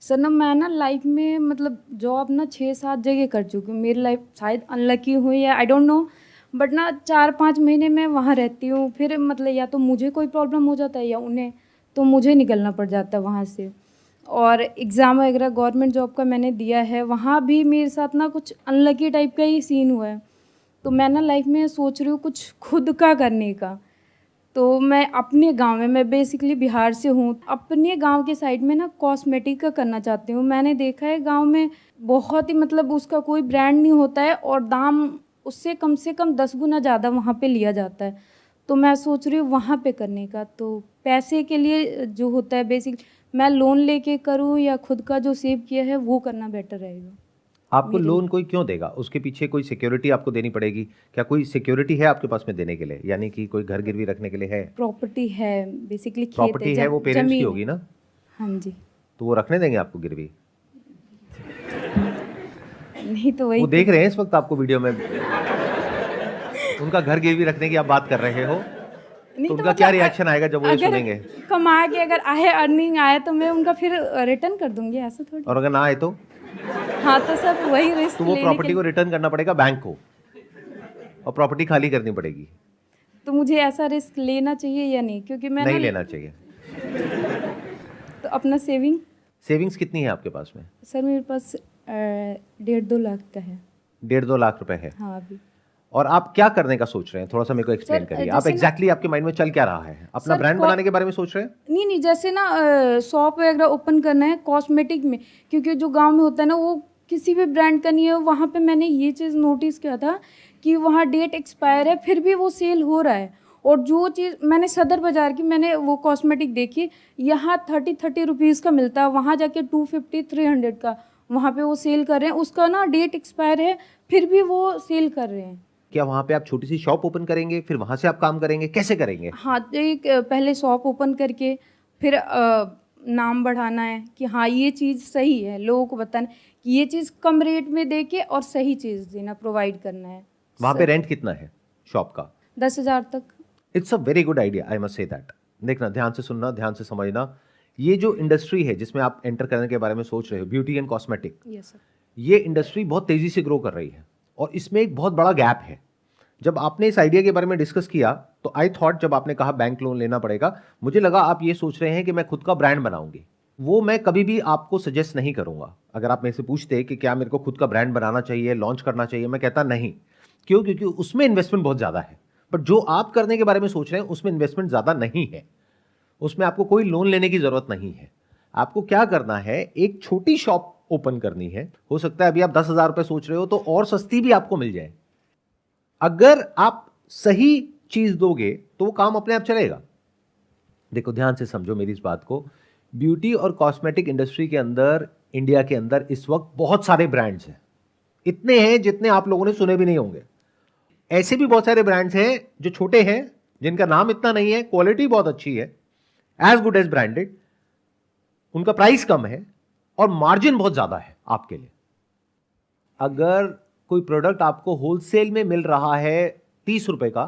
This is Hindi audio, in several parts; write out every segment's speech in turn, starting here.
सर ना मैं ना लाइफ में मतलब जॉब ना 6-7 जगह कर चुकी हूँ। मेरी लाइफ शायद अनलकी हुई है, आई डोंट नो, बट ना 4-5 महीने मैं वहाँ रहती हूँ। फिर मतलब या तो मुझे कोई प्रॉब्लम हो जाता है या उन्हें, तो मुझे निकलना पड़ जाता है वहाँ से। और एग्ज़ाम वगैरह गवर्नमेंट जॉब का मैंने दिया है, वहाँ भी मेरे साथ ना कुछ अनलकी टाइप का ही सीन हुआ है। तो मैं ना लाइफ में सोच रही हूँ कुछ खुद का करने का। तो मैं अपने गांव में, मैं बेसिकली बिहार से हूँ, अपने गांव के साइड में ना कॉस्मेटिक का करना चाहती हूँ। मैंने देखा है गांव में बहुत ही मतलब उसका कोई ब्रांड नहीं होता है और दाम उससे कम 10 गुना ज़्यादा वहाँ पे लिया जाता है। तो मैं सोच रही हूँ वहाँ पे करने का। तो पैसे के लिए जो होता है बेसिक, मैं लोन लेके करूँ या खुद का जो सेव किया है वो करना बेटर रहेगा आपको मेरे लिए। लोन कोई क्यों देगा? उसके पीछे कोई सिक्योरिटी आपको देनी पड़ेगी? क्या कोई सिक्योरिटी है आपके पास में देने के लिए, यानी कि कोई घर गिरवी रखने के लिए है? प्रॉपर्टी है, बेसिकली खेत है, प्रॉपर्टी है वो पेरेंट्स की जमीन है। होगी ना, हाँ जी। तो वो रखने देंगे आपको गिरवी? नहीं तो वही वो तो। देख रहे हैं इस वक्त आपको वीडियो में, उनका घर गिरवी रखने की आप बात कर रहे हो, नहीं तो तो उनका क्या मतलब रिएक्शन आएगा जब वो ये अगर सुनेंगे? कमा के अगर आए, अर्निंग आए, तो मैं उनका फिर रिटर्न कर दूंगी, ऐसा थोड़ी। और अगर ना आए तो हाँ तो सब वही तो रिस्क वो लेने के प्रॉपर्टी को लिए। रिटर्न करना पड़ेगा बैंक को, और प्रॉपर्टी खाली करनी पड़ेगी। तो मुझे ऐसा रिस्क लेना चाहिए या नहीं, क्योंकि मैं ना नहीं लेना चाहिए। तो अपना सेविंग। सेविंग्स कितनी है आपके पास में? सर मेरे पास 1.5-2 लाख का है। 1.5-2 लाख रुपए है। हाँ अभी। और आप क्या करने का सोच रहे हैं, थोड़ा सा मेरे को एक्सप्लेन सर करिए। आप जैसे ना, एग्जैक्टली आपके माइंड में चल क्या रहा है? अपना सर ब्रांड बनाने के बारे में सोच रहे हैं? नहीं नहीं, जैसे ना शॉप वगैरह ओपन करना है कॉस्मेटिक में, क्योंकि जो गांव में होता है ना वो किसी भी ब्रांड का नहीं है। वहाँ पे मैंने ये चीज़ नोटिस किया था कि वहाँ डेट एक्सपायर है फिर भी वो सेल हो रहा है। और जो चीज़ मैंने सदर बाज़ार की मैंने वो कॉस्मेटिक देखी, यहाँ 30 रुपीज़ का मिलता है, वहाँ जाके 250-300 का वहाँ पे वो सेल कर रहे हैं। उसका ना डेट एक्सपायर है फिर भी वो सेल कर रहे हैं। क्या वहां पे आप छोटी सी शॉप ओपन करेंगे, फिर वहां से आप काम करेंगे, कैसे करेंगे? हाँ तो एक पहले शॉप ओपन करके फिर नाम बढ़ाना है कि हाँ ये चीज़ सही है, लोगों को बताना कि ये चीज़ कम रेट में दे के और सही चीज़ देना, प्रोवाइड करना है। वहां पे रेंट कितना है शॉप का? 10,000 तक। It's a very good idea, I must say that. देखना, ध्यान से सुनना, ध्यान से समझना। ये जो इंडस्ट्री है जिसमें आप एंटर करने के बारे में सोच रहे हो, beauty and cosmetic, yes sir. ये इंडस्ट्री बहुत तेजी से ग्रो कर रही है और इसमें एक बहुत बड़ा गैप है। जब आपने इस आइडिया के बारे में डिस्कस किया तो आई थॉट, जब आपने कहा बैंक लोन लेना पड़ेगा, मुझे लगा आप ये सोच रहे हैं कि मैं खुद का ब्रांड बनाऊंगी। वो मैं कभी भी आपको सजेस्ट नहीं करूंगा। अगर आप मेरे से पूछते कि क्या मेरे को खुद का ब्रांड बनाना चाहिए, लॉन्च करना चाहिए, मैं कहता नहीं। क्यों? क्योंकि उसमें इन्वेस्टमेंट बहुत ज्यादा है। बट जो आप करने के बारे में सोच रहे हैं उसमें इन्वेस्टमेंट ज्यादा नहीं है, उसमें आपको कोई लोन लेने की जरूरत नहीं है। आपको क्या करना है, एक छोटी शॉप ओपन करनी है। हो सकता है अभी आप 10,000 रुपए सोच रहे हो तो और सस्ती भी आपको मिल जाए। अगर आप सही चीज दोगे तो वो काम अपने आप चलेगा। देखो, ध्यान से समझो मेरी इस बात को। ब्यूटी और कॉस्मेटिक इंडस्ट्री के अंदर, इंडिया के अंदर इस वक्त बहुत सारे ब्रांड्स हैं। इतने हैं जितने आप लोगों ने सुने भी नहीं होंगे। ऐसे भी बहुत सारे ब्रांड्स हैं जो छोटे हैं, जिनका नाम इतना नहीं है, क्वालिटी बहुत अच्छी है, एज गुड एज ब्रांडेड, उनका प्राइस कम है और मार्जिन बहुत ज्यादा है आपके लिए। अगर कोई प्रोडक्ट आपको होलसेल में मिल रहा है 30 रुपए का,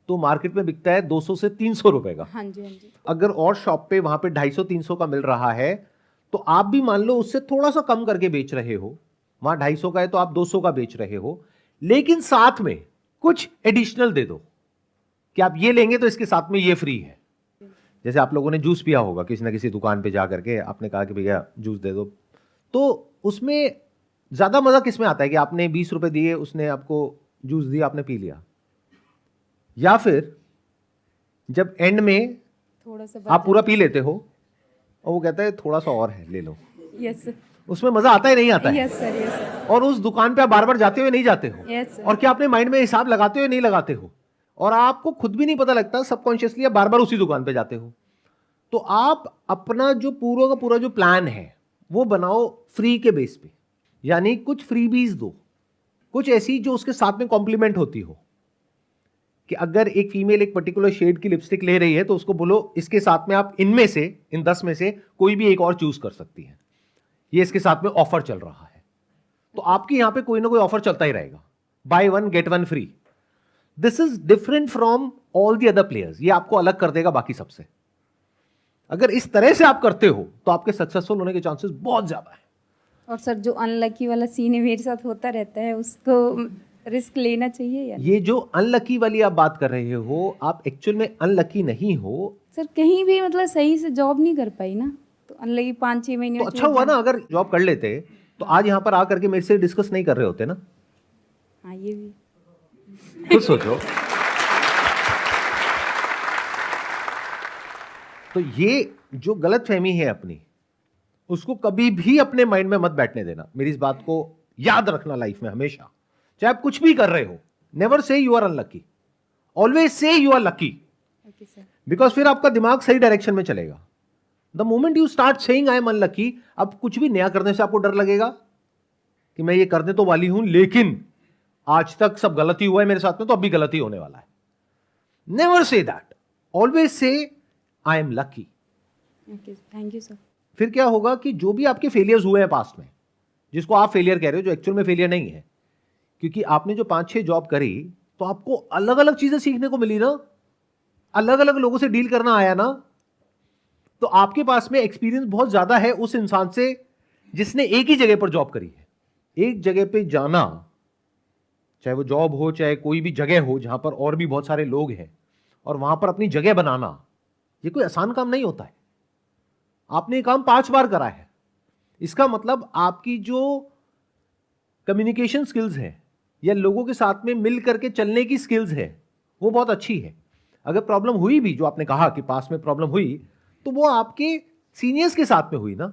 तो मार्केट में बिकता है 200 से 300 रुपए का। हाँ जी हाँ जी। अगर और शॉप पे वहां पे 250-300 का मिल रहा है, तो आप भी मान लो उससे थोड़ा सा कम करके बेच रहे हो। वहां 250 का है तो आप 200 का बेच रहे हो, लेकिन साथ में कुछ एडिशनल दे दो कि आप ये लेंगे तो इसके साथ में ये फ्री है। जैसे आप लोगों ने जूस पिया होगा किसी ना किसी दुकान पे जा करके, आपने कहा कि भैया जूस दे दो, तो उसमें ज्यादा मजा किस में आता है कि आपने 20 रुपए दिए, उसने आपको जूस दिया, आपने पी लिया, या फिर जब एंड में थोड़ा सा आप पूरा पी लेते हो और वो कहता है थोड़ा सा और है, ले लो। Yes sir. उसमें मजा आता है नहीं आता है? Yes sir. Yes sir. और उस दुकान पे आप बार बार जाते हुए नहीं जाते हो? Yes sir. और क्या अपने माइंड में हिसाब लगाते हुए नहीं लगाते हो? और आपको खुद भी नहीं पता लगता, सबकॉन्शियसली आप बार बार उसी दुकान पे जाते हो। तो आप अपना जो पूरा का पूरा जो प्लान है वो बनाओ फ्री के बेस पे, यानी कुछ फ्रीबीज दो, कुछ ऐसी जो उसके साथ में कॉम्प्लीमेंट होती हो। कि अगर एक फीमेल एक पर्टिकुलर शेड की लिपस्टिक ले रही है तो उसको बोलो इसके साथ में आप इनमें से, इन 10 में से कोई भी एक और चूज कर सकती है, ये इसके साथ में ऑफर चल रहा है। तो आपकी यहां पे कोई ना कोई ऑफर चलता ही रहेगा, buy 1 get 1 free. This is different from all the other players, ये आपको अलग कर देगा बाकी सबसे। अगर इस तरह से आप करते हो तो आपके सक्सेसफुल होने के चांसेस बहुत ज्यादा है। और सर जो अनलकी वाला सीन है मेरे साथ होता रहता है, उसको रिस्क लेना चाहिए या नहीं? ये जो अनलकी वाली आप बात कर रहे हो, आप एक्चुअल में अनलकी नहीं हो। सर कहीं भी मतलब सही से जॉब नहीं कर पाई ना, तो अनलकी 5-6 महीने तो में अच्छा हुआ ना, अगर जॉब कर लेते तो आज यहाँ पर आकर के मेरे से डिस्कस नहीं कर रहे होते ना। हाँ ये भी। खुद सोचो। तो ये जो गलत फहमी है अपनी, उसको कभी भी अपने माइंड में मत बैठने देना। मेरी इस बात को याद रखना लाइफ में हमेशा, चाहे आप कुछ भी कर रहे हो। Never say you are unlucky, always say you are lucky. Okay sir. Because फिर आपका दिमाग सही डायरेक्शन में चलेगा। The moment you start saying I am unlucky, अब कुछ भी नया करने से आपको डर लगेगा कि मैं ये करने तो वाली हूं, लेकिन आज तक सब गलती हुआ है मेरे साथ में, तो अब भी गलती होने वाला है। Never say that, always say I am lucky. Okay, thank you sir. फिर क्या होगा कि जो भी आपके फेलियर्स हुए हैं पास्ट में, जिसको आप फेलियर कह रहे हो, जो एक्चुअल में फेलियर नहीं है, क्योंकि आपने जो 5-6 जॉब करी तो आपको अलग अलग चीजें सीखने को मिली ना, अलग अलग लोगों से डील करना आया ना। तो आपके पास में एक्सपीरियंस बहुत ज्यादा है उस इंसान से जिसने एक ही जगह पर जॉब करी है। एक जगह पे जाना, चाहे वो जॉब हो चाहे कोई भी जगह हो जहां पर और भी बहुत सारे लोग हैं, और वहां पर अपनी जगह बनाना, ये कोई आसान काम नहीं होता है। आपने ये काम 5 बार करा है, इसका मतलब आपकी जो कम्युनिकेशन स्किल्स है या लोगों के साथ में मिल करके चलने की स्किल्स है, वो बहुत अच्छी है। अगर प्रॉब्लम हुई भी, जो आपने कहा कि पास में प्रॉब्लम हुई, तो वो आपके सीनियर्स के साथ में हुई ना,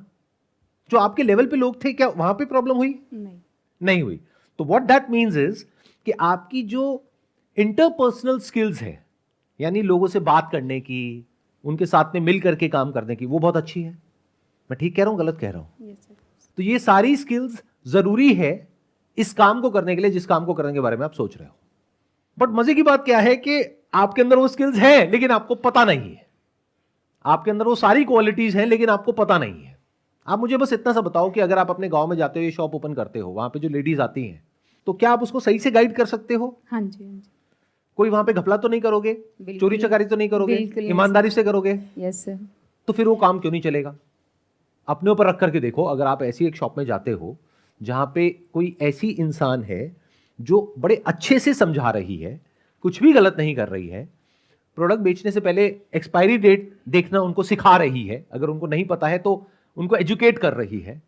जो आपके लेवल पे लोग थे, क्या वहां पे प्रॉब्लम हुई? नहीं हुई। तो व्हाट दैट मीन्स इज कि आपकी जो इंटरपर्सनल स्किल्स है, यानी लोगों से बात करने की, उनके साथ में मिल करके काम करने की, वो बहुत अच्छी है। मैं ठीक कह रहा हूं, गलत कह रहा हूं? Yes sir. तो ये सारी स्किल्स जरूरी है इस काम को करने के लिए, जिस काम को करने के बारे में आप सोच रहे हो। बट मजे की बात क्या है कि आपके अंदर वो स्किल्स हैं लेकिन आपको पता नहीं है। आपके अंदर वो सारी क्वालिटीज हैं लेकिन आपको पता नहीं है। आप मुझे बस इतना सा बताओ कि अगर आप अपने गांव में जाते हो, ये शॉप ओपन करते हो, वहां पे जो लेडीज आती हैं, तो क्या आप उसको सही से गाइड कर सकते हो? हाँ जी, हाँ जी। कोई वहां पे घपला तो नहीं करोगे, बिल्कुल। चोरी चकारी तो नहीं करोगे, बिल्कुल नहीं ईमानदारी से करोगे, यस सर। तो फिर वो काम क्यों नहीं चलेगा? अपने ऊपर रख करके देखो। अगर आप ऐसी एक शॉप में जाते हो जहां पे कोई ऐसी इंसान है जो बड़े अच्छे से समझा रही है, कुछ भी गलत नहीं कर रही है, प्रोडक्ट बेचने से पहले एक्सपायरी डेट देखना उनको सिखा रही है, अगर उनको नहीं पता है तो उनको एजुकेट कर रही है,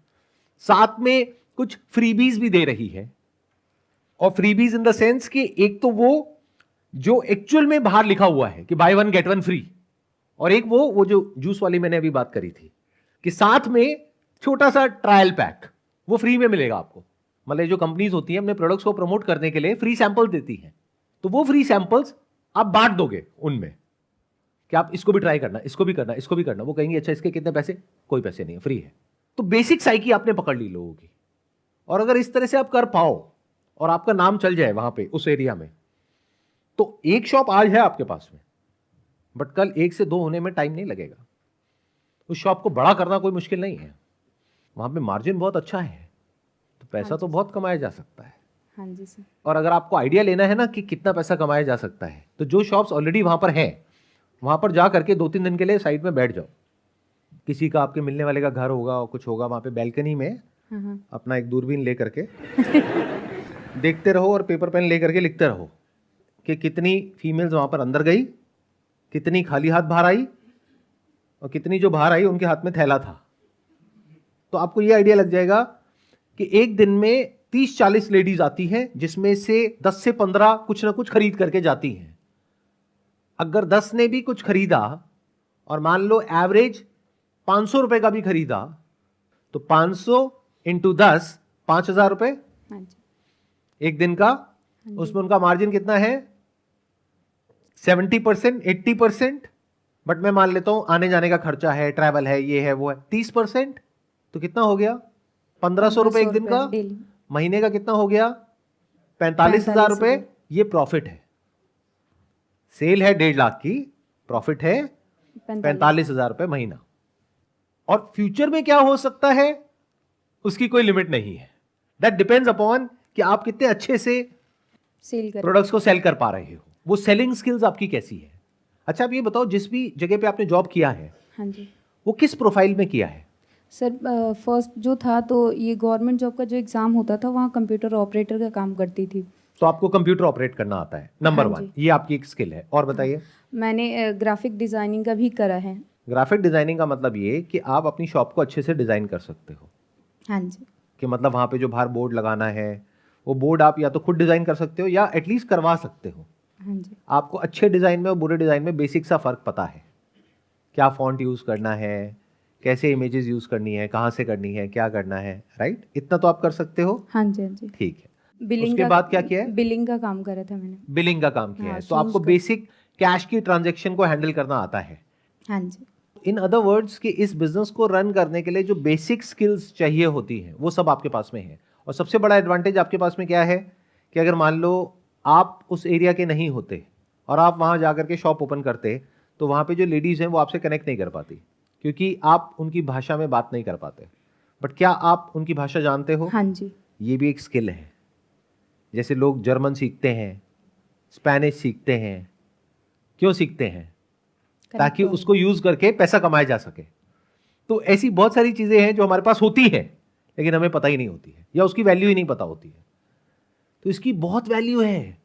साथ में कुछ फ्रीबीज भी दे रही है। और फ्रीबीज इन द सेंस कि एक तो वो जो एक्चुअल में बाहर लिखा हुआ है कि बाय 1 गेट 1 फ्री, और एक वो जो जूस वाली मैंने अभी बात करी थी कि साथ में छोटा सा ट्रायल पैक वो फ्री में मिलेगा आपको। मतलब जो कंपनीज होती हैं अपने प्रोडक्ट्स को प्रमोट करने के लिए फ्री सैंपल देती हैं, तो वो फ्री सैंपल्स आप बांट दोगे उनमें कि आप इसको भी ट्राई करना, इसको भी करना, इसको भी करना। वो कहेंगे अच्छा इसके कितने पैसे? कोई पैसे नहीं है, फ्री है। तो बेसिक साइकी आपने पकड़ ली लोगों की। और अगर इस तरह से आप कर पाओ और आपका नाम चल जाए वहां पे उस एरिया में, तो एक शॉप आज है आपके पास में, बट कल 1 से 2 होने में टाइम नहीं लगेगा। उस शॉप को बड़ा करना कोई मुश्किल नहीं है, वहां पे मार्जिन बहुत अच्छा है, तो पैसा तो बहुत कमाया जा सकता है। हाँ जी सर। और अगर आपको आइडिया लेना है ना कि कितना पैसा कमाया जा सकता है, तो जो शॉप्स ऑलरेडी वहां पर हैं, वहां पर जा करके 2-3 दिन के लिए साइड में बैठ जाओ। किसी का आपके मिलने वाले का घर होगा और कुछ होगा, वहां पे बैल्कनी में अपना एक दूरबीन ले करके देखते रहो और पेपर पेन ले करके लिखते रहो कि कितनी फीमेल्स वहां पर अंदर गई, कितनी खाली हाथ बाहर आई, और कितनी जो बाहर आई उनके हाथ में थैला था। तो आपको ये आइडिया लग जाएगा कि एक दिन में 30-40 लेडीज आती हैं, जिसमें से 10 से 15 कुछ ना कुछ खरीद करके जाती हैं। अगर 10 ने भी कुछ खरीदा और मान लो एवरेज 500 रुपए का भी खरीदा, तो 500 इंटू 10 5,000 रुपए हाँ जी। एक दिन का। उसमें उनका मार्जिन कितना है? 70%, 80%। बट मैं मान लेता हूं आने जाने का खर्चा है, ट्रैवल है, ये है वो है, 30%। तो कितना हो गया? 1,500 रुपए एक दिन का। डेली। महीने का कितना हो गया? 45,000 रुपए। ये प्रॉफिट है। सेल है 1.5 लाख की, प्रॉफिट है 45,000 रुपए महीना। और फ्यूचर में क्या हो सकता है उसकी कोई लिमिट नहीं है। दैट डिपेंड्स अपॉन कि आप कितने अच्छे से सेल कर प्रोडक्ट्स को सेल कर पा रहे हो, वो सेलिंग स्किल्स आपकी कैसी है। अच्छा आप ये बताओ, जिस भी जगह पे आपने जॉब किया है, हाँ जी वो किस प्रोफाइल में किया है? सर, फर्स्ट जो था तो ये गवर्नमेंट जॉब का जो एग्ज़ाम होता था वहाँ कंप्यूटर ऑपरेटर का काम करती थी। तो आपको कंप्यूटर ऑपरेट करना आता है, नंबर हाँ 1, जी। ये आपकी एक स्किल है। और बताइए। मैंने ग्राफिक डिज़ाइनिंग का भी करा है। ग्राफिक डिजाइनिंग का मतलब ये कि आप अपनी शॉप को अच्छे से डिजाइन कर सकते हो, हाँ जी। कि मतलब वहाँ पे जो बाहर बोर्ड लगाना है वो बोर्ड आप या तो खुद डिजाइन कर सकते हो या एटलीस्ट करवा सकते हो। हाँ जी। आपको अच्छे डिजाइन में और बुरे डिजाइन में बेसिक सा फर्क पता है, क्या फॉन्ट यूज करना है, कैसे इमेजेस यूज करनी है, कहाँ से करनी है, क्या करना है, राइट? इतना तो आप कर सकते हो। हाँ जी। हाँ जी। ठीक है। बिलिंग उसके का बाद क्या किया है? बिलिंग का काम करा था मैंने। बिलिंग का काम किया हाँ, है, तो आपको shoes का। बेसिक कैश की ट्रांजैक्शन को हैंडल करना आता है। हाँ जी। इन अदर वर्ड्स कि इस बिजनेस को रन करने के लिए जो बेसिक स्किल्स चाहिए होती हैं वो सब आपके पास में है। और सबसे बड़ा एडवांटेज आपके पास में क्या है कि अगर मान लो आप उस एरिया के नहीं होते और आप वहां जाकर के शॉप ओपन करते, तो वहां पे जो लेडीज हैं वो आपसे कनेक्ट नहीं कर पाती, क्योंकि आप उनकी भाषा में बात नहीं कर पाते। बट क्या आप उनकी भाषा जानते हो? हाँ जी। ये भी एक स्किल है। जैसे लोग जर्मन सीखते हैं, स्पेनिश सीखते हैं, क्यों सीखते हैं? ताकि Connect उसको यूज करके पैसा कमाया जा सके। तो ऐसी बहुत सारी चीजें हैं जो हमारे पास होती हैं लेकिन हमें पता ही नहीं होती है, या उसकी वैल्यू ही नहीं पता होती है। तो इसकी बहुत वैल्यू है।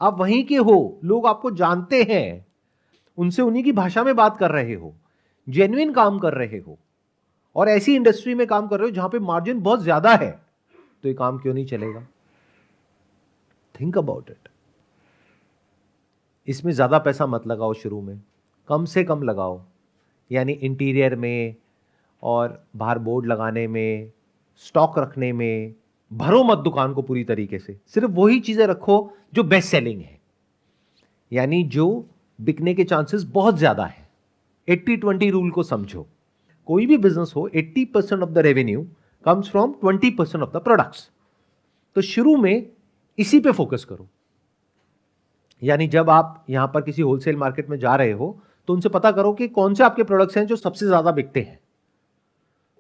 आप वहीं के हो, लोग आपको जानते हैं, उनसे उन्हीं की भाषा में बात कर रहे हो, जेन्युइन काम कर रहे हो, और ऐसी इंडस्ट्री में काम कर रहे हो जहां पे मार्जिन बहुत ज्यादा है, तो ये काम क्यों नहीं चलेगा? Think about it. इसमें ज्यादा पैसा मत लगाओ शुरू में, कम से कम लगाओ, यानी इंटीरियर में और बाहर बोर्ड लगाने में, स्टॉक रखने में। भरो मत दुकान को पूरी तरीके से, सिर्फ वही चीजें रखो जो बेस्ट सेलिंग है, यानी जो बिकने के चांसेस बहुत ज्यादा है। 80-20 रूल को समझो। कोई भी बिजनेस हो, 80% of the revenue comes from 20% of the products. तो शुरू में इसी पे फोकस करो। यानी जब आप यहां पर किसी होलसेल मार्केट में जा रहे हो तो उनसे पता करो कि कौन से आपके प्रोडक्ट्स हैं जो सबसे ज्यादा बिकते हैं।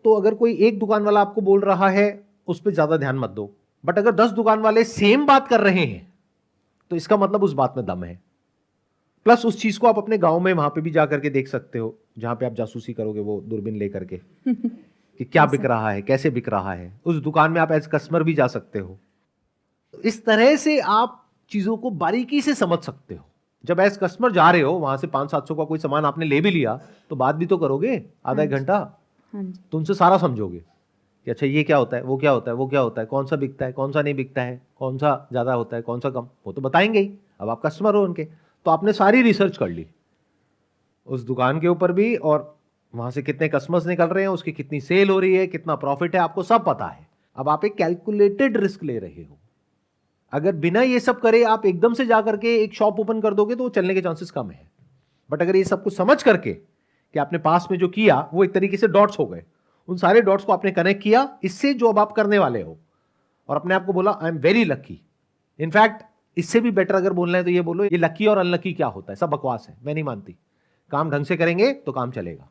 तो अगर कोई एक दुकान वाला आपको बोल रहा है उस पर ज्यादा ध्यान मत दो, बट अगर 10 दुकान वाले सेम बात कर रहे हैं तो इसका मतलब उस बात में दम है। प्लस उस चीज को आप अपने गांव में वहां पे भी जाकर के देख सकते हो, जहां पे आप जासूसी करोगे वो दूरबीन लेकर के कि क्या बिक रहा है, कैसे बिक रहा है। उस दुकान में आप एज कस्टमर भी जा सकते हो। इस तरह से आप चीजों को बारीकी से समझ सकते हो। जब एज कस्टमर जा रहे हो, वहां से 500-700 का कोई सामान आपने ले भी लिया तो बात भी तो करोगे आधा एक घंटा, हाँ जी। तो उनसे सारा समझोगे कि अच्छा ये क्या होता है, वो क्या होता है, वो क्या होता है, कौन सा बिकता है, कौन सा नहीं बिकता है, कौन सा ज्यादा होता है, कौन सा कम, वो तो बताएंगे ही। अब आप कस्टमर हो उनके, तो आपने सारी रिसर्च कर ली उस दुकान के ऊपर भी, और वहां से कितने कस्टमर्स निकल रहे हैं, उसकी कितनी सेल हो रही है, कितना प्रॉफिट है, आपको सब पता है। अब आप एक कैलकुलेटेड रिस्क ले रहे हो। अगर बिना ये सब करे आप एकदम से जाकर के एक शॉप ओपन कर दोगे तो वो चलने के चांसेस कम है। बट अगर ये सब कुछ समझ करके कि आपने पास में जो किया वो एक तरीके से डॉट्स हो गए, उन सारे डॉट्स को आपने कनेक्ट किया इससे जो अब आप करने वाले हो, और अपने आप को बोला I am very lucky. In fact इससे भी बेटर अगर बोलना है तो ये बोलो ये लकी और अनलकी क्या होता है, सब बकवास है, मैं नहीं मानती। काम ढंग से करेंगे तो काम चलेगा।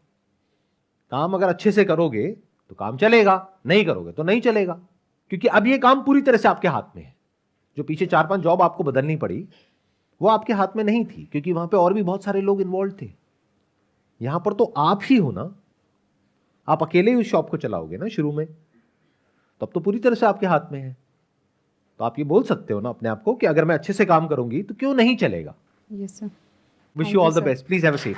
काम अगर अच्छे से करोगे तो काम चलेगा, नहीं करोगे तो नहीं चलेगा। क्योंकि अब ये काम पूरी तरह से आपके हाथ में है। जो पीछे 4-5 जॉब आपको बदलनी पड़ी वो आपके हाथ में नहीं थी, क्योंकि वहां पे और भी बहुत सारे लोग इन्वॉल्व थे। यहां पर तो आप ही हो ना, आप अकेले ही उस शॉप को चलाओगे ना शुरू में, तब तो पूरी तरह से आपके हाथ में है। तो आप ये बोल सकते हो ना अपने आप को कि अगर मैं अच्छे से काम करूंगी तो क्यों नहीं चलेगा। Yes sir. Wish you all the best. Please have a seat.